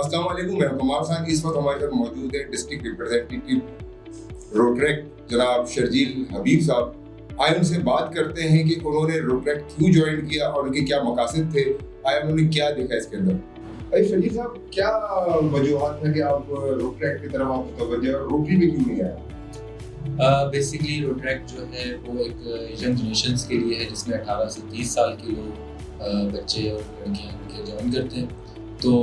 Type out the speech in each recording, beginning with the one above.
अस्सलाम वालेकुम, मैं कमाल खान। इस वक्त हमारे साथ मौजूद है डिस्ट्रिक्ट रिप्रेजेंटेटिव रोट्रैक्ट जनाब शर्जील हबीब साहब। आए उनसे बात करते हैं कि उन्होंने रोट्रैक्ट क्यों ज्वाइन किया और उनके क्या मकासद थे, आया उन्होंने क्या देखा इसके अंदर। अरे शर्जील साहब, क्या वजूहात है कि आप रोट्रैक्ट की तरफ आपको तवज्जो और रोटरी में क्यों नहीं आया? बेसिकली रोट्रैक्ट जो है वो एक यंग जनरेशन के लिए है जिसमें 18 से 30 साल के लोग बच्चे और लड़कियाँ ज्वाइन करते हैं। तो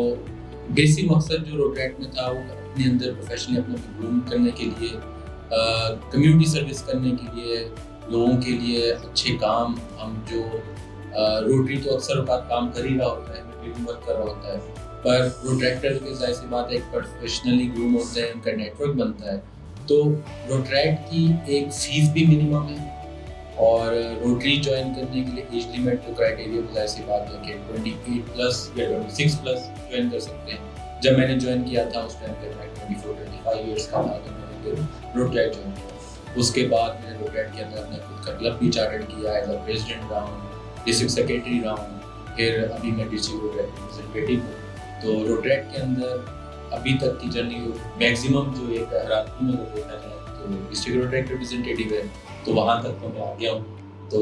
बेसिक मकसद जो रोट्रैक्ट में था वो अपने अंदर प्रोफेशनली अपने ग्रूम करने के लिए, कम्युनिटी सर्विस करने के लिए, लोगों के लिए अच्छे काम। हम जो रोटरी तो अक्सर औकात काम कर ही रहा होता है, वर्क कर रहा होता है, पर रोट्रैक्टर के जाहिर सी बात है एक प्रोफेशनली ग्रूम होते हैं, उनका नेटवर्क बनता है। तो रोट्रैक्ट की एक फीस भी मिनिमम है और रोटरी ज्वाइन करने के लिए एज लिमिट जो क्राइटेरिया में जाहिर सी बात है कि 28 प्लस या 26 प्लस ज्वाइन कर सकते हैं। जब मैंने ज्वाइन किया था उस टाइम पे मैं 24-25 ईयर्स का था तो मैंने रोट्रैक्ट ज्वाइन किया। उसके बाद मैंने रोट्रैक्ट के अंदर अपने खुद का क्लब भी चार्टर्ड किया, एज अ प्रेसिडेंट रहा हूँ, डिस्ट्रिक्ट सेक्रेटरी रहा हूँ, फिर अभी मैं डिस्ट्रिक्ट रोट्रैक्ट रिप्रेजेंटेटिव हूँ। तो रोट्रैक्ट के अंदर अभी तक की जर्नी मैक्सिमम जो एक हराती में देखा जाए तो डिस्ट्रिक्ट रोट्रैक्ट रिप्रेजेंटेटिव है, तो वहाँ तक तो मैं आ गया हूँ। तो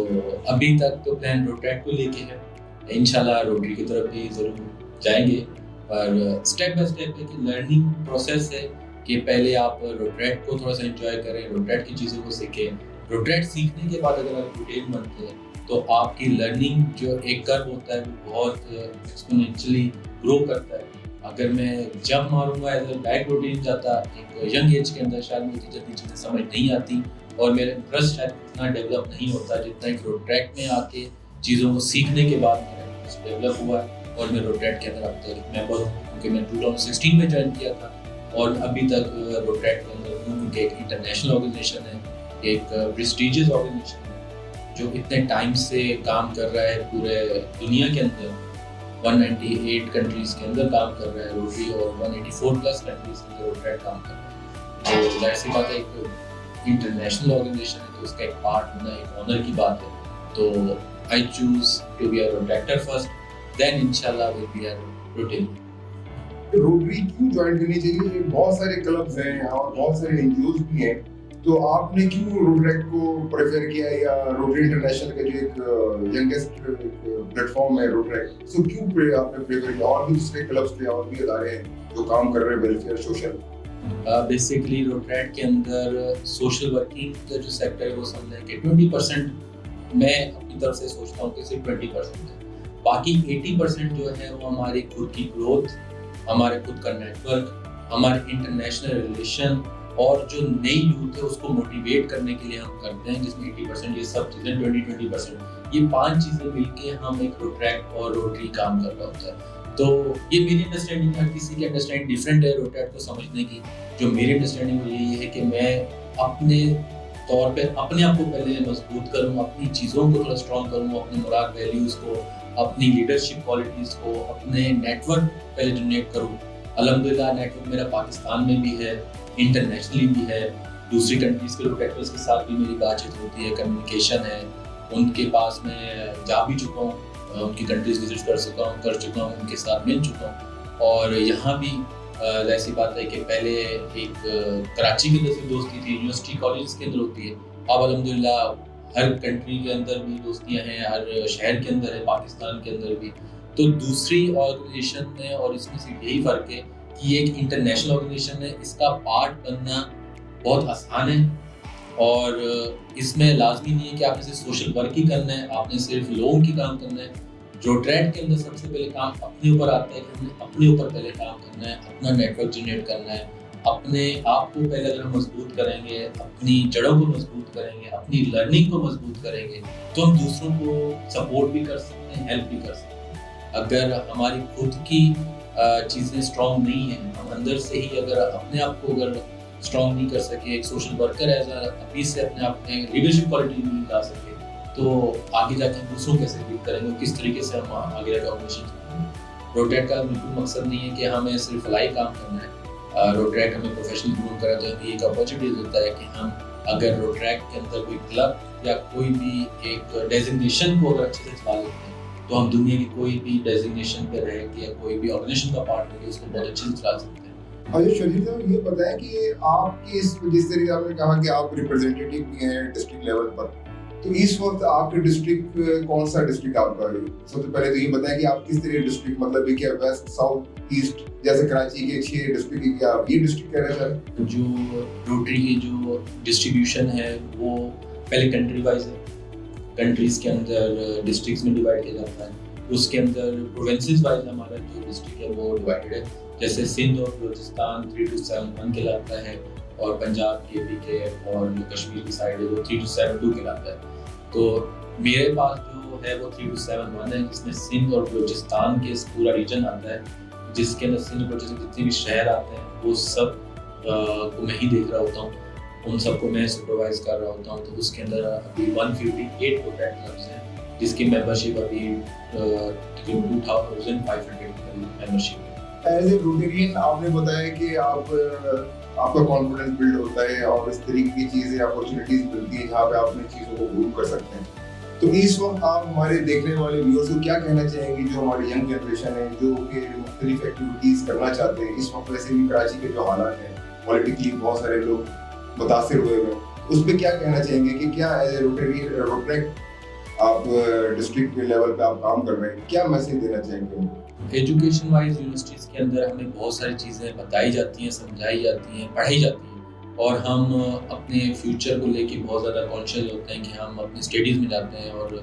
अभी तक तो प्लान रोट्रैक्ट को लेके है, इंशाल्लाह रोटरी की तरफ भी ज़रूर जाएंगे। पर स्टेप बाय स्टेप है कि लर्निंग प्रोसेस है कि पहले आप रोट्रैक्ट को थोड़ा सा एंजॉय करें, रोट्रैक्ट की चीज़ों को सीखें। रोट्रैक्ट सीखने के बाद अगर आप रूटीन बनते हैं तो आपकी लर्निंग जो एक कर्व होता है वो बहुत एक्सपोनेंशियली ग्रो करता है। अगर मैं जब मारूंगा एज अ बैक रूटीन जाता एक यंग एज के अंदर, शायद मुझे जल्दी चीज़ें समझ नहीं आती और मेरा इंटरेस्ट शायद इतना डेवलप नहीं होता जितना एक रोट्रैक्ट में आके चीज़ों को सीखने के बाद मेरा इंटरेस्ट डेवलप हुआ है। और मैं रोट्रैक्ट के अंदर अब तक मेंबर हूँ क्योंकि मैं 2016 में ज्वाइन किया था और अभी तक रोट्रैक्ट के अंदर हूँ क्योंकि एक इंटरनेशनल ऑर्गेनाइजेशन है, एक प्रेस्टीजियस ऑर्गेनाइजेशन है जो इतने टाइम से काम कर रहा है पूरे दुनिया के अंदर। 198 कंट्रीज के अंदर काम कर रहा है रोटरी और 184 प्लस कंट्रीज के अंदर रोट्रैक्ट काम कर रहा है। तो जाहिर सी बात है एक इंटरनेशनल ऑर्गेनाइजेशन है तो उसका एक पार्ट होना एक ऑनर की बात है। तो I choose to be a rotaractor first, then इंशाल्लाह will be a Rotary. Rotary क्यों ज्वाइन करनी चाहिए? बहुत सारे क्लब्स हैं और बहुत सारे एनजीओज भी हैं, तो आपने क्यों रोट्रैक्ट को प्रेफर किया या रोटरी इंटरनेशनल का जो एक यंगेस्ट प्लेटफॉर्म है रोट्रैक्ट, तो क्यों आपने प्रेफर किया? और भी दूसरे क्लब्स थे और भी इदारे हैं जो काम कर रहे हैं वेलफेयर सोशल। बेसिकली रोट्रैक्ट के अंदर सोशल वर्किंग का जो सेक्टर है वो समझें कि 20% मैं अपनी तरफ से सोचता हूँ कि सिर्फ 20% है, बाकी 80% जो है वो हमारी खुद की ग्रोथ, हमारे खुद का नेटवर्क, हमारे इंटरनेशनल रिलेशन और जो नई यूथ है उसको मोटिवेट करने के लिए हम करते हैं, जिसमें 80% ये सब चीज़ें 20% ये 5 चीज़ें मिलके हम एक रोट्रैक्ट और रोटरी काम कर रहा होता है। तो ये मेरी अंडरस्टैंडिंग है, किसी की अंडरस्टैंडिंग डिफरेंट है रोट्रैक्ट को समझने की। जो मेरी अंडरस्टैंडिंग वो यही है कि मैं अपने तौर पे अपने आप को पहले मजबूत करूँ, अपनी चीज़ों को थोड़ा स्ट्रॉन्ग करूँ, अपने मोरल वैल्यूज़ को, अपनी लीडरशिप क्वालिटीज़ को, अपने नेटवर्क पहले जनरेट करूँ। अल्हम्दुलिल्लाह नेटवर्क मेरा पाकिस्तान में भी है, इंटरनेशनली भी है, दूसरी कंट्रीज़ के रोट्रैक्टर्स के साथ भी मेरी बातचीत होती है, कम्युनिकेशन है, उनके पास मैं जा भी चुका हूँ, उनकी कंट्रीज़ विजिट कर चुका हूँ, उनके साथ मिल चुका हूँ। और यहाँ भी ऐसी बात है कि पहले एक कराची के अंदर से दोस्ती थी, यूनिवर्सिटी कॉलेज के अंदर होती है, अब अल्हम्दुलिल्लाह हर कंट्री के अंदर भी दोस्तियाँ हैं, हर शहर के अंदर है, पाकिस्तान के अंदर भी। तो दूसरी ऑर्गेनाइजेशन में और इसमें सिर्फ यही फ़र्क है कि ये एक इंटरनेशनल ऑर्गेनाइजेशन है, इसका पार्ट बनना बहुत आसान है और इसमें लाजमी नहीं है कि आपने सिर्फ सोशल वर्क ही करना है, आपने सिर्फ लोगों की काम करना है। रोट्रैक्ट के अंदर सबसे पहले काम अपने ऊपर आता है कि हमें अपने ऊपर पहले काम करना है, अपना नेटवर्क जनरेट करना है, अपने आप को पहले अगर हम मजबूत करेंगे, अपनी जड़ों को मजबूत करेंगे, अपनी लर्निंग को मजबूत करेंगे तो हम दूसरों को सपोर्ट भी कर सकते हैं, हेल्प भी कर सकते हैं। अगर हमारी खुद की चीज़ें स्ट्रॉन्ग नहीं हैं, हम अंदर से ही अगर अपने आप को अगर स्ट्रॉन्ग नहीं कर सके, एक सोशल वर्कर एज अभी से अपने आप में लीडरशिप क्वालिटी नहीं ला सके, तो आगे जाकर हम दूसरों कैसे लीड करेंगे, किस तरीके से हम आगे जाकर ऑर्गेनाइजेशन। रोट्रैक्ट का बिल्कुल मकसद नहीं है कि हमें सिर्फ फलाई काम करना है। रोट्रैक्ट हमें प्रोफेशनल ग्रो करा तो हमें एक अपॉर्चुनिटी देता है कि हम अगर रोट्रैक्ट के अंदर कोई क्लब या कोई भी एक डेजिग्नेशन को अगर अच्छे से चला लेते हैं तो हम दुनिया की कोई भी डेजिग्नेशन पे रह के या कोई भी ऑर्गेनाइजेशन का पार्ट होकर उसको बहुत अच्छे से चला सकते हैं। और शर्जील साहब ये बताएं कि आपकी जिस तरीके आपने कहा कि आप रिप्रेजेंटेटिव भी हैं डिस्ट्रिक्ट लेवल पर, तो इस वक्त आपके डिस्ट्रिक्ट कौन सा डिस्ट्रिक्ट आपका है? सबसे पहले तो ये बताएं कि आप किस तरह डिस्ट्रिक्ट, मतलब क्या वेस्ट, साउथ, ईस्ट, जैसे कराची के 6 डिस्ट्रिक्ट की, क्या आप ये डिस्ट्रिक्ट कहना चाह रहे हैं? जो रोटरी की जो डिस्ट्रीब्यूशन है वो पहले कंट्री वाइज है, कंट्रीज के अंदर डिस्ट्रिक्ट्स में डिवाइड किया जाता है, उसके अंदर प्रोविंसेस वाइज हमारा जो डिस्ट्रिक्ट है वो डिवाइडेड है। जैसे सिंध और बलूचिस्तान 3271 कहलाता है, और पंजाब के और जो कश्मीर की साइड है वो 3272 कहलाता है। तो मेरे पास जो है वो 3271 है, जिसमें सिंध और बलूचिस्तान के पूरा रीजन आता है, जिसके अंदर सिंध और बलूचिस्तान जितने भी शहर आते हैं वो सब को मैं ही देख रहा होता हूँ, उन सबको मैं सुपरवाइज कर रहा होता हूँ। तो उसके अंदर अभी 158 प्रोटेक्ट क्लब्स हैं, जिसकी मेंबरशिप अभी 2500 मेंबरशिप है। एज ए रोटेरियन आपने बताया कि आपका कॉन्फिडेंस बिल्ड होता है और इस तरीके की चीज़ें, अपॉर्चुनिटीज मिलती है जहाँ पे आप अपनी चीज़ों को प्रूव कर सकते हैं। तो इस वक्त आप हमारे देखने वाले व्यूअर्स को क्या कहना चाहेंगे, जो हमारी यंग जनरेशन है, जो कि मुख्तलिफ एक्टिविटीज़ करना चाहते हैं? इस वक्त वैसे भी कराची के जो हालात हैं, पॉलिटिकली बहुत सारे लोग मुतासिर हुए हैं, उस पर क्या कहना चाहेंगे कि क्या एज ए रोटेक्ट आप डिस्ट्रिक्ट के लेवल पे आप काम कर रहे हैं, क्या मैसेज देना चाहेंगे? एजुकेशन वाइज यूनिवर्सिटीज़ के अंदर हमें बहुत सारी चीज़ें बताई जाती हैं, समझाई जाती हैं, पढ़ाई जाती हैं, और हम अपने फ्यूचर को लेके बहुत ज़्यादा कॉन्शियस होते हैं कि हम अपनी स्टडीज़ में जाते हैं। और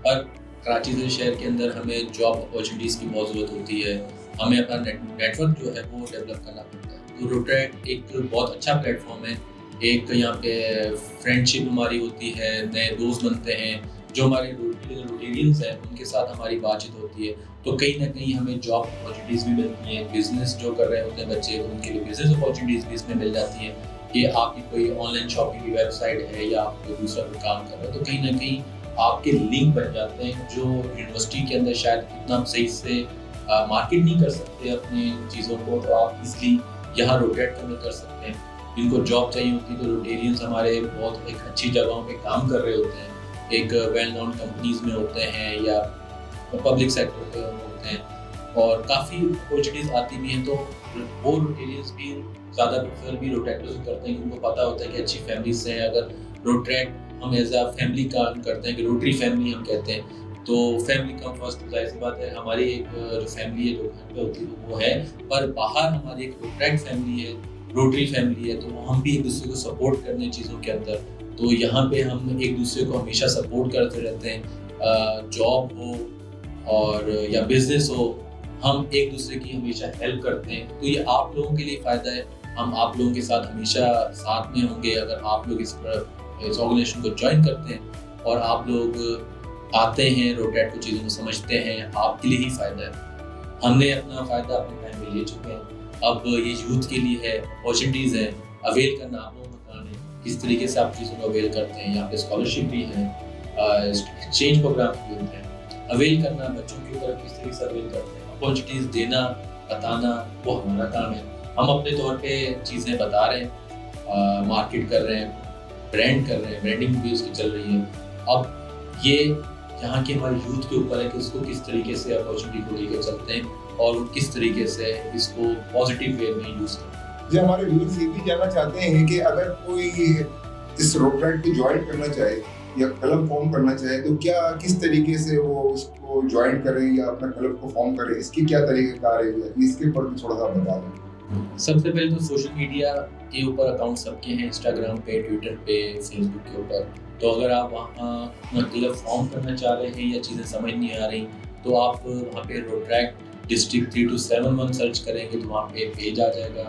पर कराची जैसे शहर के अंदर हमें जॉब अपॉर्चुनिटीज़ की बहुत ज़रूरत होती है, हमें अपना नेटवर्क जो है वो डेवलप करना पड़ता है। तो रोटेट एक बहुत अच्छा प्लेटफॉर्म है, एक यहाँ पे फ्रेंडशिप हमारी होती है, नए दोस्त बनते हैं, जो हमारे रोटेरियंस हैं उनके साथ हमारी बातचीत होती है, तो कहीं ना कहीं हमें जॉब अपॉर्चुनिटीज़ भी मिलती हैं। बिजनेस जो कर रहे होते हैं बच्चे, उनके लिए बिजनेस अपॉर्चुनिटीज़ भी इसमें मिल जाती हैं कि आपकी कोई ऑनलाइन शॉपिंग की वेबसाइट है या आप कोई दूसरा कोई काम कर रहे हो, तो कहीं ना कहीं आपके लिंक बन जाते हैं जो यूनिवर्सिटी के अंदर शायद इतना सही से मार्केट नहीं कर सकते अपनी चीज़ों को, तो आप इसलिए यहाँ रोटेट कर सकते हैं। जिनको जॉब चाहिए होती है तो रोटेरियंस हमारे बहुत एक अच्छी जगहों पे काम कर रहे होते हैं, एक वेल नोन कंपनीज में होते हैं या पब्लिक सेक्टर पे होते हैं, और काफ़ी अपॉर्चुनिटीज़ आती भी हैं। तो वो रोटेरियंस भी ज़्यादा प्रेफर भी रोटेक्टर्स करते हैं, उनको पता होता है कि अच्छी फैमिली से हैं। अगर रोटेट हम एज अ फैमिली काम करते हैं कि रोटरी फैमिली हम कहते हैं, तो फैमिली कम फर्स्ट, जाहिर सी बात है हमारी एक जो फैमिली है जो घर पे होती है वो है, पर बाहर हमारी एक रोटेट फैमिली है, रोटरी फैमिली है, तो हम भी एक दूसरे को सपोर्ट करने चीज़ों के अंदर। तो यहाँ पे हम एक दूसरे को हमेशा सपोर्ट करते रहते हैं, जॉब हो और या बिजनेस हो, हम एक दूसरे की हमेशा हेल्प करते हैं। तो ये आप लोगों के लिए फ़ायदा है, हम आप लोगों के साथ हमेशा साथ में होंगे अगर आप लोग इस ऑर्गेनाइजेशन को ज्वाइन करते हैं और आप लोग आते हैं, रोटेट को चीज़ों को समझते हैं, आपके लिए ही फ़ायदा है। हमने अपना फ़ायदा अपने टाइम में ले चुके हैं, अब ये यूथ के लिए है, अपॉर्चुनिटीज़ है, अवेल करना आप लोगों का काम है। किस तरीके से आप चीज़ों को अवेल करते हैं, यहाँ पे स्कॉलरशिप भी है, एक्सचेंज प्रोग्राम भी होते हैं, अवेल करना बच्चों की तरफ किस तरीके से अवेल करते हैं, अपॉर्चुनिटीज़ देना, बताना, वो हमारा काम है। हम अपने तौर पे चीज़ें बता रहे हैं, मार्केट कर रहे हैं, ब्रांड कर रहे हैं, ब्रांडिंग भी उसकी चल रही है। अब ये यहाँ के हमारे यूथ के ऊपर है कि उसको किस तरीके से अपॉर्चुनिटी को लेकर चलते हैं और किस तरीके से इसको पॉजिटिव वे में यूज़ करते हैं। जी, हमारे व्यूअर्स ये भी जानना चाहते हैं कि अगर कोई इस रोटेट को ज्वाइन करना चाहे या क्लब फॉर्म करना चाहे तो क्या किस तरीके से वो उसको ज्वाइन करें या अपना क्लब को फॉर्म करें, इसकी क्या तरीक़ेकार है, इसके ऊपर भी थोड़ा सा बता दें। सबसे पहले तो सोशल मीडिया के ऊपर अकाउंट सबके हैं, इंस्टाग्राम पे, ट्विटर पे, फेसबुक के ऊपर। तो अगर आप वहाँ अपना क्लब फॉर्म करना चाह रहे हैं या चीज़ें समझ नहीं आ रही तो आप वहाँ पे रोटेक्ट डिस्ट्रिक्ट 3271 सर्च करेंगे तो वहाँ पे पेज आ जाएगा,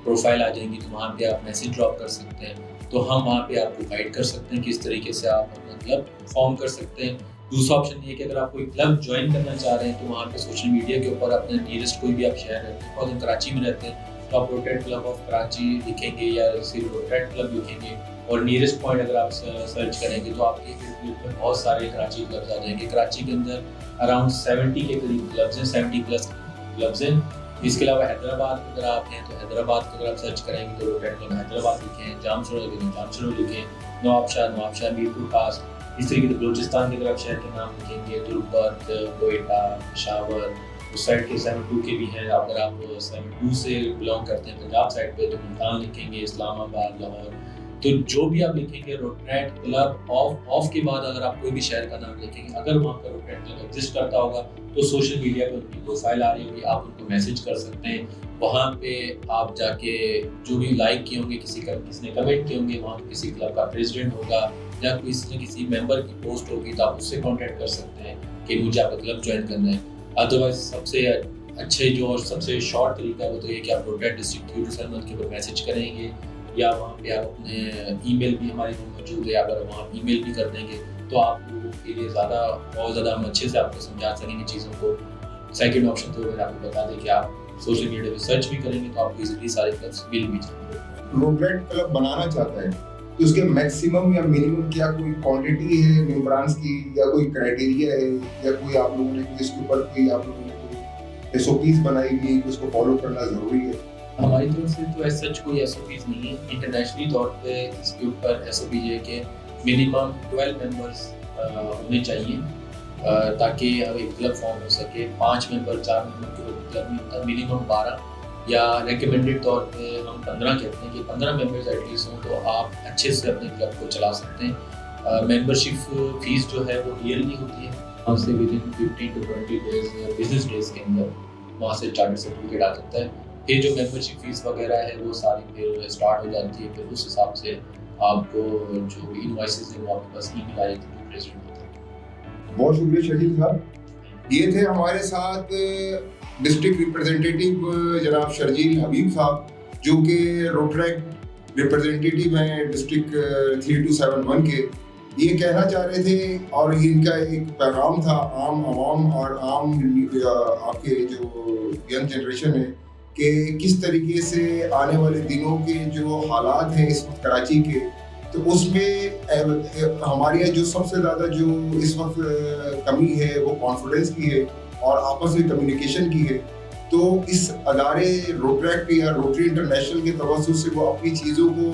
प्रोफाइल आ जाएंगी, तो वहाँ पे आप मैसेज ड्रॉप कर सकते हैं। तो हम वहाँ पे आपको गाइड कर सकते हैं किस तरीके से आप अपना क्लब फॉर्म कर सकते हैं। दूसरा ऑप्शन ये है कि अगर आप कोई क्लब ज्वाइन करना चाह रहे हैं तो वहाँ पे सोशल मीडिया के ऊपर अपने नियरेस्ट कोई भी आप शहर रहते हैं, और हम कराची में रहते हैं तो आप रोटेट क्लब ऑफ कराची लिखेंगे या सिर्फ रोटेट क्लब लिखेंगे और नियरेस्ट पॉइंट अगर आप सर्च करेंगे तो आपके में बहुत सारे कराची क्लब्स आ जाएंगे। कराची के अंदर अराउंड 70 के करीब क्लब्स हैं, 70+ क्लब्स हैं। इसके अलावा हैदराबाद अगर आप हैं तो हैदराबाद को अगर आप सर्च करेंगे तो रोटेट क्लब हैदराबाद लिखें, जामशोड़ा लिखें, जामशोड़ा लिखें, नवाबशाह मीरपुर पास, इस तरीके से बलूचिस्तान की तरफ शहर के नाम लिखेंगे, तुर्बत, कोयटा, पेशावर, उस साइड के 72 के भी हैं। अगर आप 72 से बिलोंग करते हैं पंजाब साइड पे, तो मुल्तान लिखेंगे, इस्लामाबाद, लाहौर। तो जो भी आप लिखेंगे रोटरेक्ट क्लब ऑफ के बाद अगर आप कोई भी शहर का नाम लिखेंगे, अगर वहाँ पर रोटरेक्ट क्लब एग्जिस्ट करता होगा तो सोशल मीडिया पे उनकी प्रोफाइल आ रही होगी, आप उनको मैसेज कर सकते हैं। वहाँ पे आप जाके जो भी लाइक किए होंगे, किसी ने कमेंट किए होंगे, वहाँ पे किसी क्लब का प्रेसिडेंट होगा या किसी मेंबर की पोस्ट होगी, तो आप उससे कांटेक्ट कर सकते हैं कि मुझे आपका क्लब ज्वाइन करना है। अदरवाइज सबसे अच्छे जो और सबसे शॉर्ट तरीका है वो तो ये कि आप रोटरेक्ट डिस्ट्रिक्ट क्यूर सरमद के ऊपर मैसेज करेंगे, या वहाँ पे आप अपने ईमेल भी हमारे में मौजूद है, अगर वहाँ ईमेल भी कर देंगे तो आप लोगों के लिए बहुत ज़्यादा हम अच्छे से आपको समझा सकेंगे चीज़ों को। सेकंड ऑप्शन तो अगर आपको बता दें कि आप सोशल मीडिया पे सर्च भी करेंगे तो आपको इजीली सारे क्लब्स मिल भी जाएंगे। रोटरेक्ट क्लब बनाना चाहता है तो उसके मैक्सिमम या मिनिमम क्या कोई क्वांटिटी है मेंबरान्स की, या कोई क्राइटेरिया है, या कोई आप लोगों ने इसके ऊपर कोई आप लोगों ने कोई एसओपीज बनाई हुई है, उसको फॉलो करना जरूरी है? हमारी तरफ से तो ऐसा सच कोई एसओपीज नहीं है। इंटरनेशनली तौर पे इसके ऊपर एसओपी है कि मिनिमम 12 मेंबर्स होने चाहिए, ताकि एक क्लब फॉर्म हो सके। 5 मेंबर 4 मेंबर के क्लब में होता है, मिनिमम 12 या रिकमेंडेड तौर पे हम 15 कहते हैं कि 15 मेंबर्स एटलीस्ट हों तो आप अच्छे से अपने क्लब को चला सकते हैं। मेंबरशिप फीस जो है वो ईयरली होती है, हमसे with in 15 to 20 days business days के अंदर वहाँ से चार्टर सर्टिफिकेट आ सकता है। फिर जो मेंबरशिप फीस वगैरह है वो सारी फिर स्टार्ट हो जाती है, फिर उस हिसाब से आपको जो इनवॉइसेस है वो आपके पास ईमेल आ जाती है प्रेसिडेंट होता है। बहुत शुक्रिया शकील साहब। ये थे हमारे साथ डिस्ट्रिक्ट रिप्रेजेंटेटिव जनाब शर्जील हबीब साहब, जो कि रोटरेक्ट रिप्रेजेंटेटिव हैं डिस्ट्रिक्ट 3271 के। ये कहना चाह रहे थे और इनका एक पैगाम था आम आवाम और आम आपके जो यंग जनरेशन है कि किस तरीके से आने वाले दिनों के जो हालात हैं इस वक्त कराची के, तो उसमें हमारे यहाँ जो सबसे ज़्यादा जो इस वक्त कमी है वो कॉन्फिडेंस की है और आपस में कम्युनिकेशन की है। तो इस अदारे रोटरेक्ट या रोटरी इंटरनेशनल के तवज्जुह से वो अपनी चीज़ों को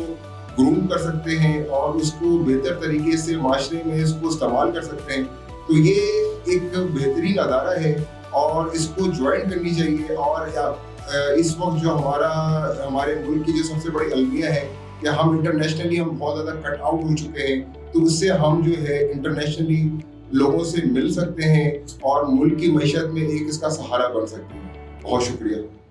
ग्रूम कर सकते हैं और उसको बेहतर तरीके से माशरे में इसको इस्तेमाल कर सकते हैं। तो ये एक बेहतरीन अदारा है और इसको ज्वाइन करनी चाहिए। और इस वक्त जो हमारे मुल्क की जो सबसे बड़ी अलमिया है कि हम इंटरनेशनली हम बहुत ज़्यादा कट आउट हो चुके हैं, तो उससे हम जो है इंटरनेशनली लोगों से मिल सकते हैं और मुल्क की मईशत में एक इसका सहारा बन सकते हैं। बहुत शुक्रिया।